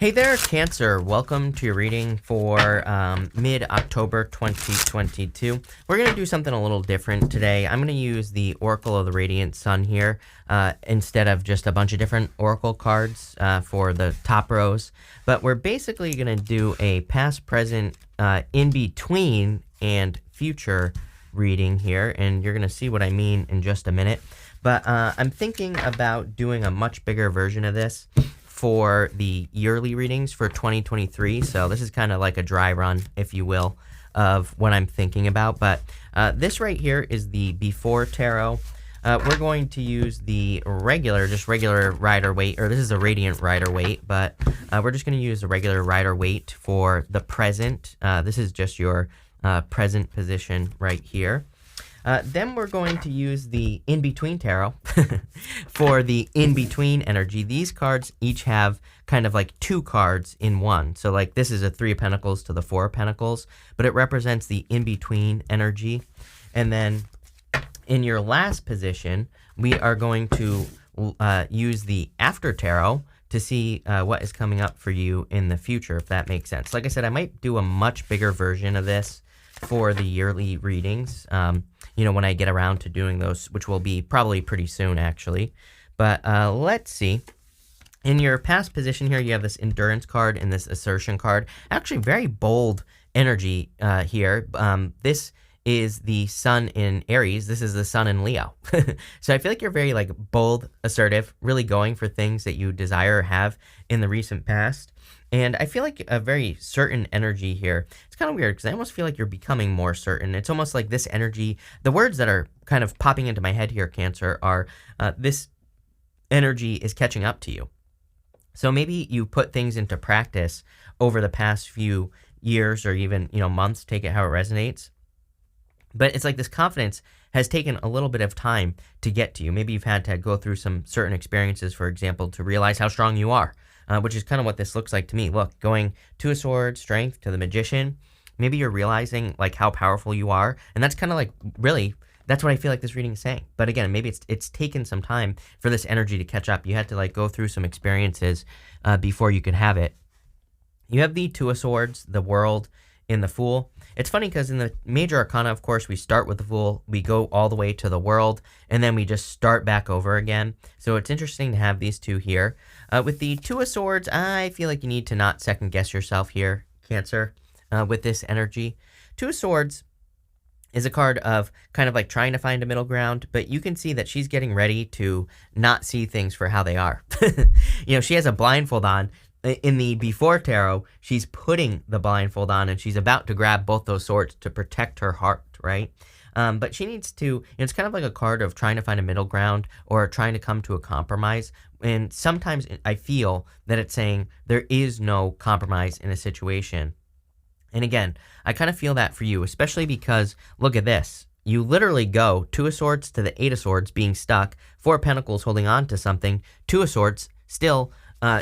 Hey there, Cancer. Welcome to your reading for mid-October 2022. We're going to do something a little different today. I'm going to use the Oracle of the Radiant Sun here instead of just a bunch of different Oracle cards for the top rows. But we're basically going to do a past, present, in-between, and future reading here. And you're going to see what I mean in just a minute. But I'm thinking about doing a much bigger version of this for the yearly readings for 2023. So this is kind of like a dry run, if you will, of what I'm thinking about. But this right here is the Before Tarot. We're going to use the regular Rider-Waite, or this is a Radiant Rider-Waite, but we're just going to use the regular Rider-Waite for the present. This is just your present position right here. Then we're going to use the In-Between Tarot for the in-between energy. These cards each have kind of like two cards in one. So like this is a Three of Pentacles to the Four of Pentacles, but it represents the in-between energy. And then in your last position, we are going to use the After Tarot to see what is coming up for you in the future, if that makes sense. Like I said, I might do a much bigger version of this for the yearly readings, when I get around to doing those, which will be probably pretty soon, actually. But let's see. In your past position here, you have this Endurance card and this Assertion card. Actually, very bold energy here. This is the Sun in Aries. This is the Sun in Leo. So I feel like you're very like bold, assertive, really going for things that you desire or have in the recent past. And I feel like a very certain energy here. It's kind of weird because I almost feel like you're becoming more certain. It's almost like this energy, the words that are kind of popping into my head here, Cancer, are this energy is catching up to you. So maybe you put things into practice over the past few years or even, months, take it how it resonates. But it's like this confidence has taken a little bit of time to get to you. Maybe you've had to go through some certain experiences, for example, to realize how strong you are. Which is kind of what this looks like to me. Look, going Two of Swords, Strength, to the Magician, maybe you're realizing like how powerful you are. And that's kind of like, really, that's what I feel like this reading is saying. But again, maybe it's taken some time for this energy to catch up. You had to like go through some experiences before you could have it. You have the Two of Swords, the World, in the Fool. It's funny because in the major arcana, of course, we start with the Fool, we go all the way to the World, and then we just start back over again. So it's interesting to have these two here. With the Two of Swords, I feel like you need to not second guess yourself here, Cancer, with this energy. Two of Swords is a card of kind of like trying to find a middle ground, but you can see that she's getting ready to not see things for how they are. She has a blindfold on. In the Before Tarot, she's putting the blindfold on and she's about to grab both those swords to protect her heart, right? But she needs to, it's kind of like a card of trying to find a middle ground or trying to come to a compromise. And sometimes I feel that it's saying there is no compromise in a situation. And again, I kind of feel that for you, especially because look at this. You literally go Two of Swords to the Eight of Swords being stuck, Four of Pentacles holding on to something, Two of Swords still,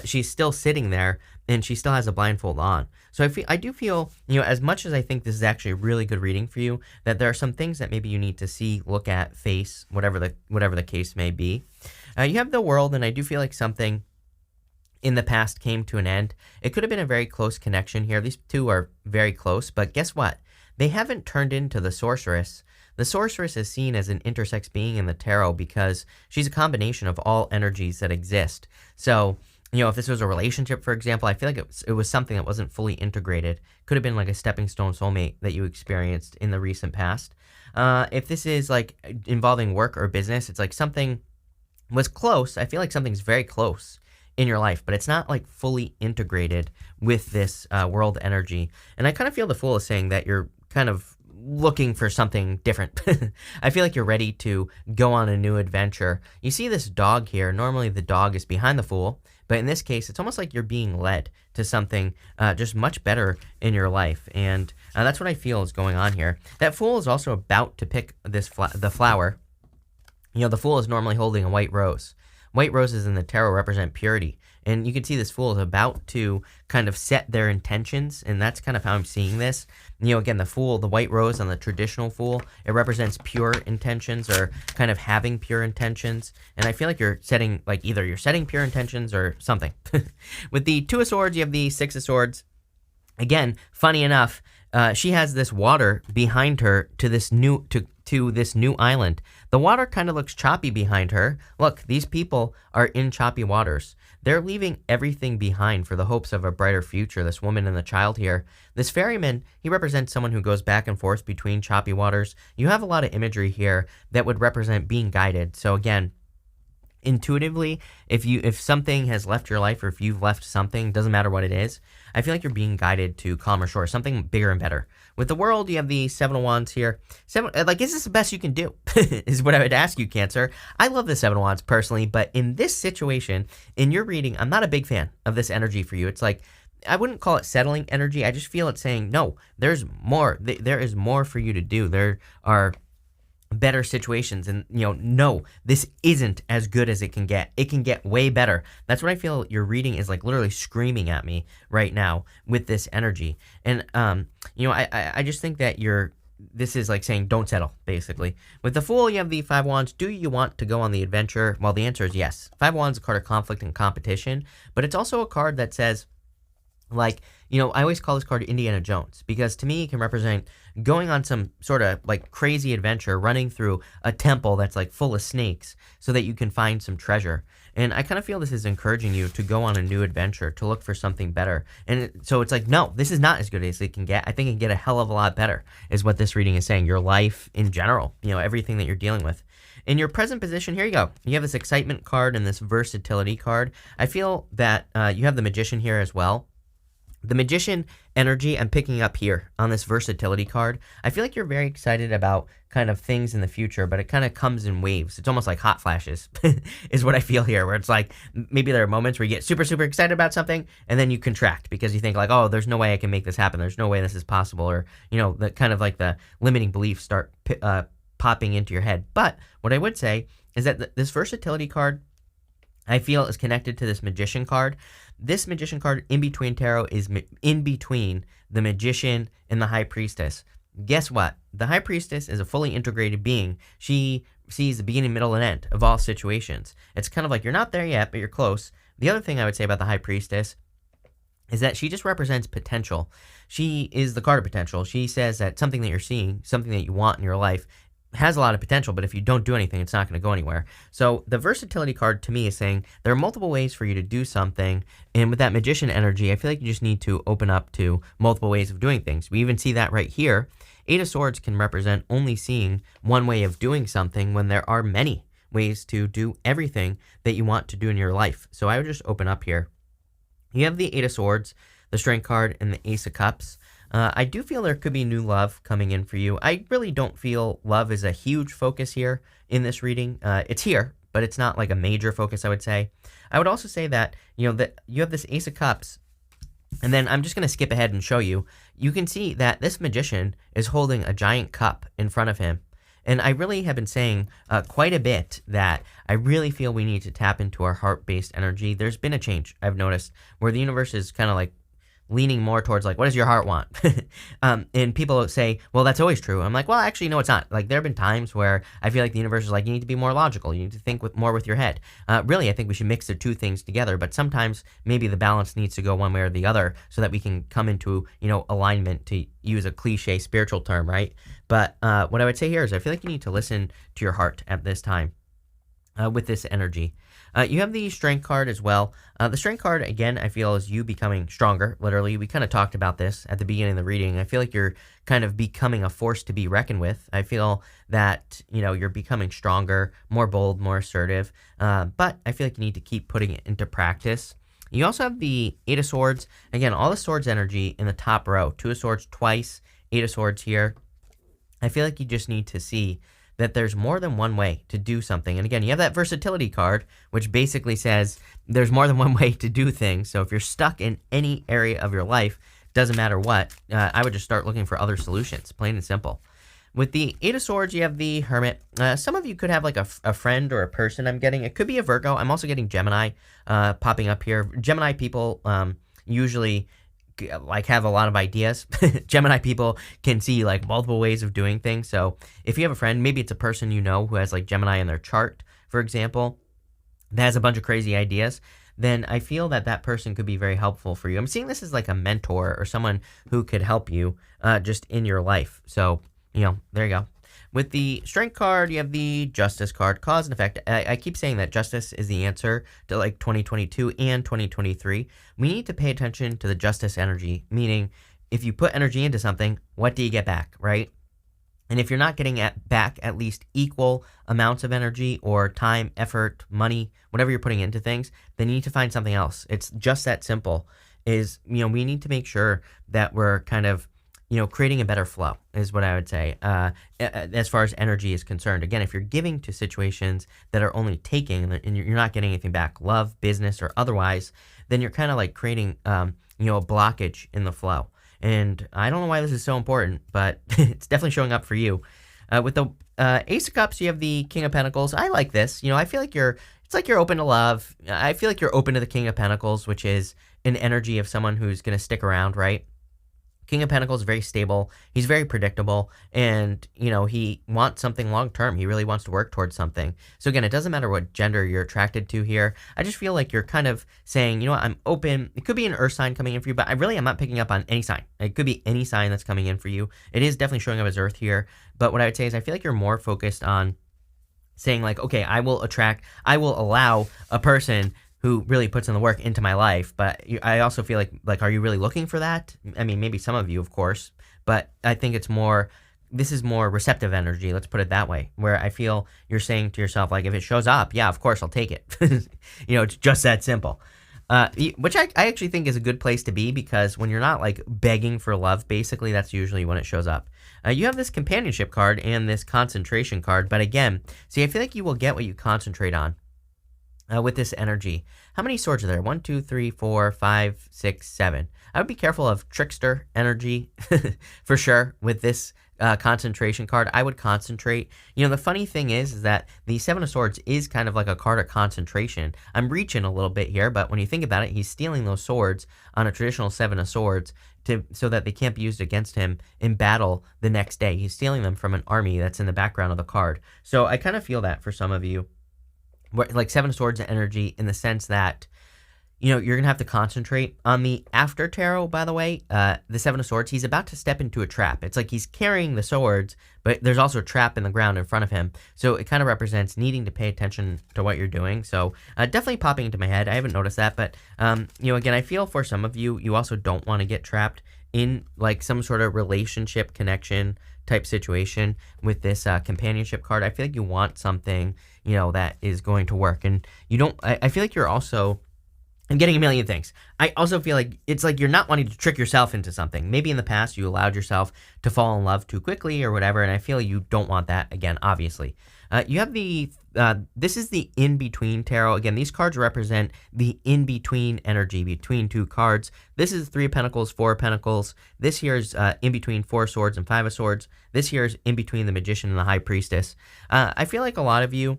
she's still sitting there and she still has a blindfold on. So I do feel, as much as I think this is actually a really good reading for you, that there are some things that maybe you need to see, look at, face, whatever the case may be. You have the World, and I do feel like something in the past came to an end. It could have been a very close connection here. These two are very close, but guess what? They haven't turned into the Sorceress. The Sorceress is seen as an intersex being in the tarot because she's a combination of all energies that exist. So, if this was a relationship, for example, I feel like it was something that wasn't fully integrated. Could have been like a stepping stone soulmate that you experienced in the recent past. If this is like involving work or business, it's like something was close. I feel like something's very close in your life, but it's not like fully integrated with this world energy. And I kind of feel the Fool is saying that you're kind of looking for something different. I feel like you're ready to go on a new adventure. You see this dog here. Normally the dog is behind the Fool, but in this case, it's almost like you're being led to something just much better in your life. And that's what I feel is going on here. That Fool is also about to pick this the flower. The Fool is normally holding a white rose. White roses in the tarot represent purity And you can see this Fool is about to kind of set their intentions, and that's kind of how I'm seeing this. You know, again, the Fool, the white rose on the traditional Fool, it represents pure intentions or kind of having pure intentions. And I feel like you're setting, like either you're setting pure intentions or something. With the Two of Swords, you have the Six of Swords. Again, funny enough, she has this water behind her to this new island. The water kind of looks choppy behind her. Look, these people are in choppy waters. They're leaving everything behind for the hopes of a brighter future, this woman and the child here. This ferryman, he represents someone who goes back and forth between choppy waters. You have a lot of imagery here that would represent being guided. So again, intuitively, if something has left your life, or if you've left something, doesn't matter what it is, I feel like you're being guided to calmer shores, something bigger and better. With the World, you have the Seven of Wands here. Is this the best you can do? Is what I would ask you, Cancer. I love the Seven of Wands personally, but in this situation, in your reading, I'm not a big fan of this energy for you. It's like, I wouldn't call it settling energy. I just feel it saying, no, there's more. There is more for you to do. There are better situations, and no, this isn't as good as it can get. It can get way better. That's what I feel your reading is like, literally screaming at me right now with this energy. And I just think that this is like saying don't settle, basically. With the Fool, you have the Five of Wands. Do you want to go on the adventure? Well, the answer is yes. Five of Wands is a card of conflict and competition, but it's also a card that says, like, I always call this card Indiana Jones, because to me it can represent going on some sort of like crazy adventure, running through a temple that's like full of snakes so that you can find some treasure. And I kind of feel this is encouraging you to go on a new adventure, to look for something better. And so it's like, no, this is not as good as it can get. I think it can get a hell of a lot better, is what this reading is saying. Your life in general, everything that you're dealing with. In your present position, here you go. You have this Excitement card and this Versatility card. I feel that you have the Magician here as well. The Magician energy I'm picking up here on this Versatility card. I feel like you're very excited about kind of things in the future, but it kind of comes in waves. It's almost like hot flashes is what I feel here, where it's like maybe there are moments where you get super, super excited about something and then you contract because you think like, oh, there's no way I can make this happen. There's no way this is possible. Or, the kind of like the limiting beliefs start popping into your head. But what I would say is that this Versatility card, I feel, is connected to this Magician card. This Magician card in between tarot is in between the Magician and the High Priestess. Guess what? The High Priestess is a fully integrated being. She sees the beginning, middle, and end of all situations. It's kind of like you're not there yet, but you're close. The other thing I would say about the High Priestess is that she just represents potential. She is the card of potential. She says that something that you're seeing, something that you want in your life, has a lot of potential, but if you don't do anything, it's not going to go anywhere. So the Versatility card to me is saying there are multiple ways for you to do something, and with that Magician energy, I feel like you just need to open up to multiple ways of doing things. We even see that right here. Eight of Swords can represent only seeing one way of doing something when there are many ways to do everything that you want to do in your life. So I would just open up here. You have the Eight of Swords, the Strength card, and the Ace of Cups. I do feel there could be new love coming in for you. I really don't feel love is a huge focus here in this reading. It's here, but it's not like a major focus, I would say. I would also say that, that you have this Ace of Cups, and then I'm just going to skip ahead and show you. You can see that this Magician is holding a giant cup in front of him. And I really have been saying quite a bit that I really feel we need to tap into our heart-based energy. There's been a change, I've noticed, where the universe is kind of like leaning more towards like, what does your heart want? And people say, well, that's always true. I'm like, well, actually, no, it's not. Like, there have been times where I feel like the universe is like, you need to be more logical. You need to think more with your head. Really, I think we should mix the two things together. But sometimes maybe the balance needs to go one way or the other so that we can come into, alignment, to use a cliche spiritual term, right? But what I would say here is I feel like you need to listen to your heart at this time with this energy. You have the Strength card as well. The Strength card, again, I feel is you becoming stronger, literally. We kind of talked about this at the beginning of the reading. I feel like you're kind of becoming a force to be reckoned with. I feel that, you're becoming stronger, more bold, more assertive. But I feel like you need to keep putting it into practice. You also have the Eight of Swords. Again, all the Swords energy in the top row. Two of Swords twice, Eight of Swords here. I feel like you just need to see that there's more than one way to do something. And again, you have that Versatility card, which basically says there's more than one way to do things. So if you're stuck in any area of your life, doesn't matter what, I would just start looking for other solutions, plain and simple. With the Eight of Swords, you have the Hermit. Some of you could have like a friend or a person I'm getting. It could be a Virgo. I'm also getting Gemini popping up here. Gemini people usually like have a lot of ideas. Gemini people can see like multiple ways of doing things. So if you have a friend, maybe it's a person you know who has like Gemini in their chart, for example, that has a bunch of crazy ideas, then I feel that that person could be very helpful for you. I'm seeing this as like a mentor or someone who could help you just in your life. So, there you go. With the Strength card, you have the Justice card, cause and effect. I keep saying that justice is the answer to like 2022 and 2023. We need to pay attention to the justice energy, meaning if you put energy into something, what do you get back, right? And if you're not getting back at least equal amounts of energy or time, effort, money, whatever you're putting into things, then you need to find something else. It's just that simple. We need to make sure that we're kind of creating a better flow is what I would say as far as energy is concerned. Again, if you're giving to situations that are only taking and you're not getting anything back, love, business, or otherwise, then you're kind of like creating, a blockage in the flow. And I don't know why this is so important, but it's definitely showing up for you. With the Ace of Cups, you have the King of Pentacles. I like this. I feel like it's like you're open to love. I feel like you're open to the King of Pentacles, which is an energy of someone who's going to stick around, right? King of Pentacles is very stable. He's very predictable, and he wants something long term. He really wants to work towards something. So again, it doesn't matter what gender you're attracted to here. I just feel like you're kind of saying, I'm open. It could be an Earth sign coming in for you, but I'm not picking up on any sign. It could be any sign that's coming in for you. It is definitely showing up as Earth here, but what I would say is I feel like you're more focused on saying like, okay, I will allow a person who really puts in the work into my life. But I also feel like, are you really looking for that? I mean, maybe some of you, of course, but I think this is more receptive energy. Let's put it that way, where I feel you're saying to yourself, like, if it shows up, yeah, of course I'll take it. It's just that simple. Which I actually think is a good place to be, because when you're not like begging for love, basically that's usually when it shows up. You have this companionship card and this concentration card, but again, see, I feel like you will get what you concentrate on. With this energy. How many swords are there? 1, 2, 3, 4, 5, 6, 7. I would be careful of trickster energy for sure with this concentration card. I would concentrate. The funny thing is that the Seven of Swords is kind of like a card of concentration. I'm reaching a little bit here, but when you think about it, he's stealing those swords on a traditional Seven of Swords so that they can't be used against him in battle the next day. He's stealing them from an army that's in the background of the card. So I kind of feel that for some of you. Like Seven of Swords energy, in the sense that, you're going to have to concentrate on the after tarot, by the way. The Seven of Swords, he's about to step into a trap. It's like he's carrying the swords, but there's also a trap in the ground in front of him. So it kind of represents needing to pay attention to what you're doing. So definitely popping into my head. I haven't noticed that, but, again, I feel for some of you, you also don't want to get trapped in like some sort of relationship connection type situation with this companionship card. I feel like you want something, that is going to work. And you don't, I feel like you're also, I'm getting a million things. I also feel like it's like you're not wanting to trick yourself into something. Maybe in the past you allowed yourself to fall in love too quickly or whatever, and I feel you don't want that again, obviously. You have this is the in-between tarot. Again, these cards represent the in-between energy between two cards. This is Three of Pentacles, Four of Pentacles. This here is in between Four of Swords and Five of Swords. This here is in between the Magician and the High Priestess. I feel like a lot of you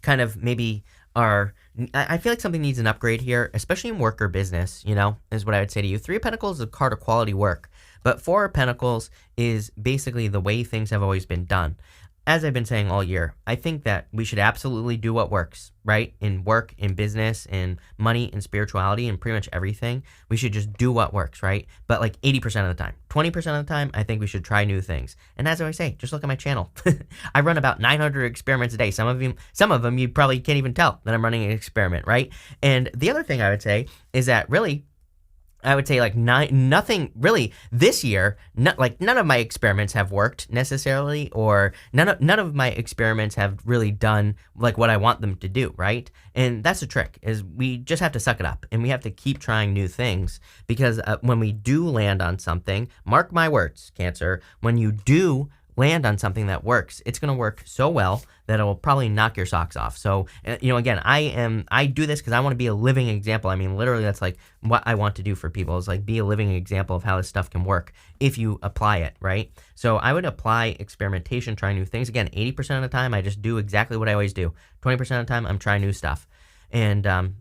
kind of maybe I feel like something needs an upgrade here, especially in work or business, is what I would say to you. Three of Pentacles is a card of quality work, but Four of Pentacles is basically the way things have always been done. As I've been saying all year, I think that we should absolutely do what works, right? In work, in business, in money, in spirituality, and pretty much everything. We should just do what works, right? But like 80% of the time, 20% of the time, I think we should try new things. And as I always say, just look at my channel. I run about 900 experiments a day. Some of them you probably can't even tell that I'm running an experiment, right? And the other thing I would say is that really, I would say like nothing really this year. None of my experiments have worked necessarily, or none of my experiments have really done like what I want them to do, right? And that's the trick, is we just have to suck it up and we have to keep trying new things, because when we do land on something, mark my words, Cancer, when you do land on something that works, it's going to work so well that it will probably knock your socks off. So, again, I do this because I want to be a living example. I mean, literally, that's like what I want to do for people, is like be a living example of how this stuff can work if you apply it, right? So I would apply experimentation, try new things. Again, 80% of the time, I just do exactly what I always do. 20% of the time, I'm trying new stuff. And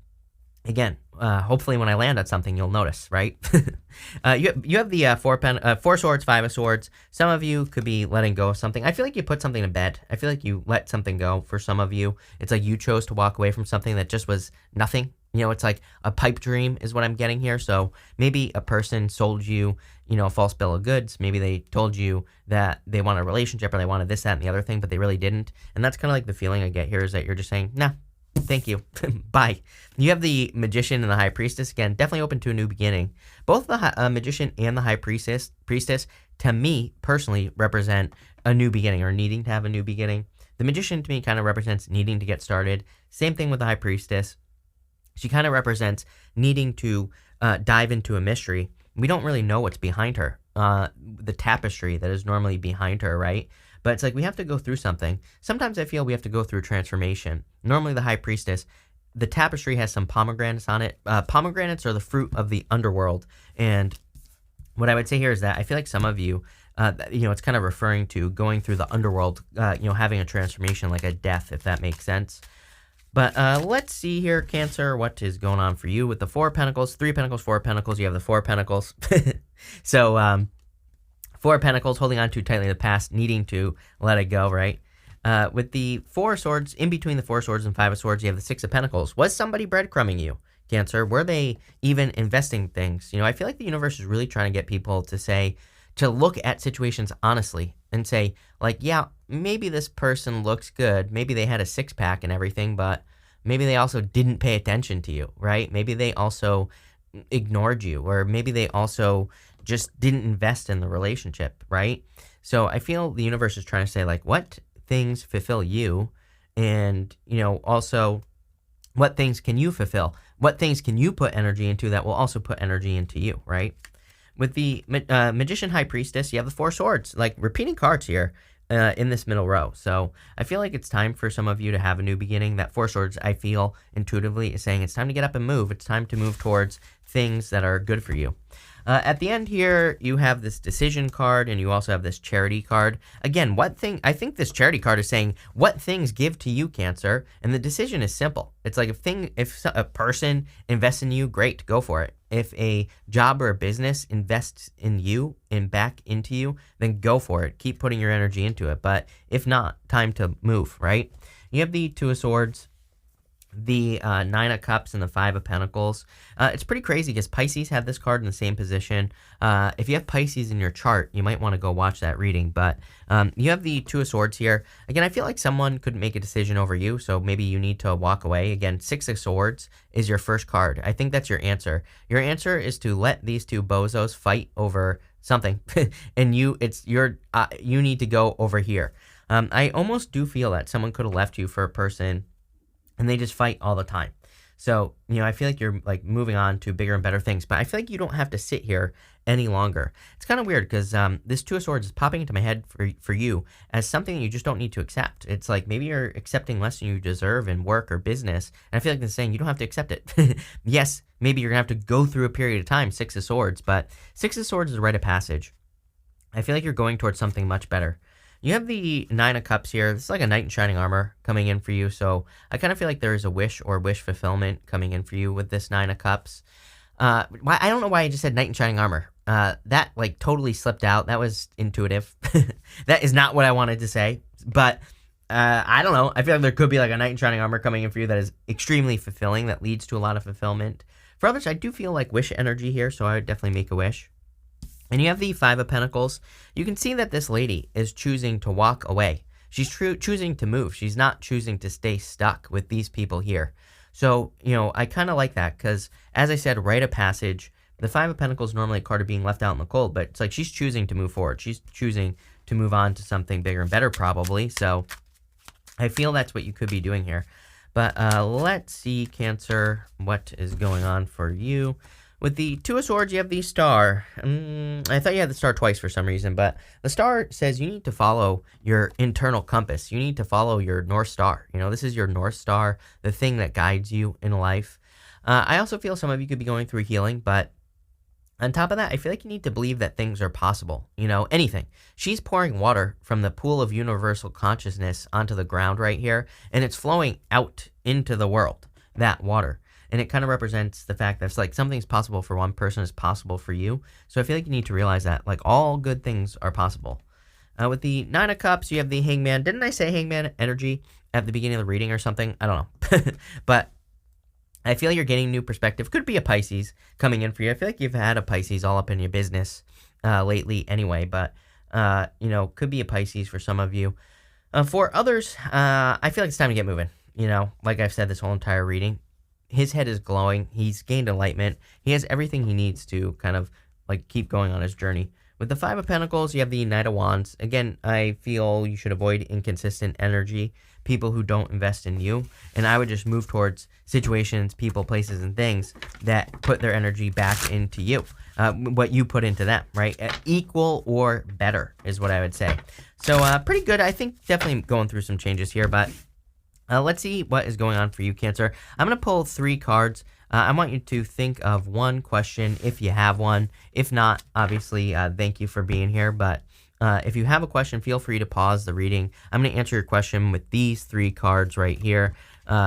again, hopefully when I land on something, you'll notice, right? You have the four swords, five of swords. Some of you could be letting go of something. I feel like you put something to bed. I feel like you let something go. For some of you, it's like you chose to walk away from something that just was nothing. It's like a pipe dream is what I'm getting here. So maybe a person sold you, a false bill of goods. Maybe they told you that they want a relationship or they wanted this, that, and the other thing, but they really didn't. And that's kind of like the feeling I get here, is that you're just saying, nah, thank you. Bye. You have the Magician and the High Priestess. Again, definitely open to a new beginning. Both the Magician and the High Priestess, to me, personally, represent a new beginning or needing to have a new beginning. The Magician, to me, kind of represents needing to get started. Same thing with the High Priestess. She kind of represents needing to dive into a mystery. We don't really know what's behind her. The tapestry that is normally behind her, right? But it's like we have to go through something. Sometimes I feel we have to go through transformation. Normally the High Priestess, the tapestry has some pomegranates on it. Pomegranates are the fruit of the underworld. And what I would say here is that I feel like some of you, it's kind of referring to going through the underworld, having a transformation, like a death, if that makes sense. But let's see here, Cancer, what is going on for you with the Four of Pentacles, Three of Pentacles, Four of Pentacles. You have the Four of Pentacles. So, Four of Pentacles, holding on too tightly to the past, needing to let it go, right? With the Four of Swords, in between the Four of Swords and Five of Swords, you have the Six of Pentacles. Was somebody breadcrumbing you, Cancer? Were they even investing things? I feel like the universe is really trying to get people to look at situations honestly and say, like, yeah, maybe this person looks good. Maybe they had a six-pack and everything, but maybe they also didn't pay attention to you, right? Maybe they also ignored you, or maybe they also just didn't invest in the relationship, right? So I feel the universe is trying to say, like, what things fulfill you, and, also what things can you fulfill? What things can you put energy into that will also put energy into you, right? With the Magician High Priestess, you have the Four Swords, like repeating cards here in this middle row. So I feel like it's time for some of you to have a new beginning. That Four Swords, I feel intuitively, is saying it's time to get up and move. It's time to move towards things that are good for you. At the end here, you have this Decision card, and you also have this Charity card. Again, I think this Charity card is saying, what things give to you, Cancer? And the decision is simple. It's like if a person invests in you, great, go for it. If a job or a business invests in you and back into you, then go for it. Keep putting your energy into it. But if not, time to move, right? You have the Two of Swords, the Nine of Cups, and the Five of Pentacles. It's pretty crazy because Pisces have this card in the same position. If you have Pisces in your chart, you might want to go watch that reading. But you have the Two of Swords here. Again, I feel like someone could make a decision over you, so maybe you need to walk away. Again, Six of Swords is your first card. I think that's your answer. Your answer is to let these two bozos fight over something, and you need to go over here. I almost do feel that someone could have left you for a person, and they just fight all the time. So, I feel like you're like moving on to bigger and better things, but I feel like you don't have to sit here any longer. It's kind of weird because this Two of Swords is popping into my head for you as something that you just don't need to accept. It's like maybe you're accepting less than you deserve in work or business, and I feel like they're saying you don't have to accept it. Yes, maybe you're going to have to go through a period of time, Six of Swords, but Six of Swords is a rite of passage. I feel like you're going towards something much better. You have the Nine of Cups here. This is like a knight in shining armor coming in for you. So I kind of feel like there is a wish or wish fulfillment coming in for you with this Nine of Cups. I don't know why I just said knight in shining armor. That like totally slipped out. That was intuitive. That is not what I wanted to say. But I don't know. I feel like there could be like a knight in shining armor coming in for you that is extremely fulfilling, that leads to a lot of fulfillment. For others, I do feel like wish energy here, so I would definitely make a wish. And you have the Five of Pentacles. You can see that this lady is choosing to walk away. She's choosing to move. She's not choosing to stay stuck with these people here. So, I kind of like that because, as I said, rite of passage. The Five of Pentacles is normally a card of being left out in the cold, but it's like she's choosing to move forward. She's choosing to move on to something bigger and better, probably. So I feel that's what you could be doing here. But let's see, Cancer, what is going on for you With the Two of Swords, you have the Star. I thought you had the Star twice for some reason, but the Star says you need to follow your internal compass. You need to follow your North Star. You know, this is your North Star, the thing that guides you in life. I also feel some of you could be going through healing, but on top of that, I feel like you need to believe that things are possible. You know, anything. She's pouring water from the pool of universal consciousness onto the ground right here, and it's flowing out into the world, that water. And it kind of represents the fact that it's like something's possible for one person is possible for you. So I feel like you need to realize that like all good things are possible. With the Nine of Cups, you have the Hangman. Didn't I say Hangman energy at the beginning of the reading or something? I don't know. But I feel you're getting new perspective. Could be a Pisces coming in for you. I feel like you've had a Pisces all up in your business lately anyway. But, you know, could be a Pisces for some of you. For others, I feel like it's time to get moving. You know, like I've said this whole entire reading. His head is glowing. He's gained enlightenment. He has everything he needs to kind of like keep going on his journey. With the Five of Pentacles, you have the Knight of Wands. Again, I feel you should avoid inconsistent energy, people who don't invest in you. And I would just move towards situations, people, places, and things that put their energy back into you. What you put into them, right? Equal or better is what I would say. So pretty good. I think definitely going through some changes here, but let's see what is going on for you, Cancer. I'm going to pull 3 cards. I want you to think of one question if you have one. If not, obviously, thank you for being here. But if you have a question, feel free to pause the reading. I'm going to answer your question with these 3 cards right here.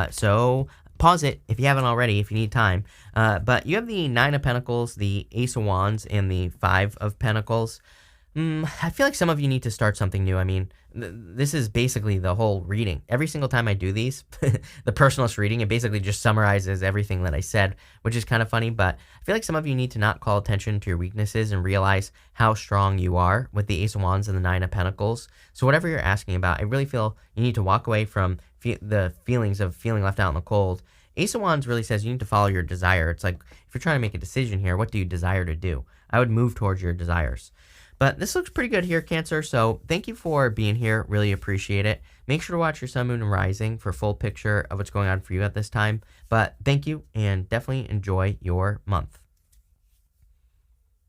So pause it if you haven't already, if you need time. But you have the Nine of Pentacles, the Ace of Wands, and the Five of Pentacles. I feel like some of you need to start something new. I mean, this is basically the whole reading. Every single time I do these, the Personalish Reading, it basically just summarizes everything that I said, which is kind of funny. But I feel like some of you need to not call attention to your weaknesses and realize how strong you are with the Ace of Wands and the Nine of Pentacles. So whatever you're asking about, I really feel you need to walk away from the feelings of feeling left out in the cold. Ace of Wands really says you need to follow your desire. It's like, if you're trying to make a decision here, what do you desire to do? I would move towards your desires. But this looks pretty good here, Cancer, so thank you for being here. Really appreciate it. Make sure to watch your Sun, Moon, and Rising for a full picture of what's going on for you at this time. But thank you, and definitely enjoy your month.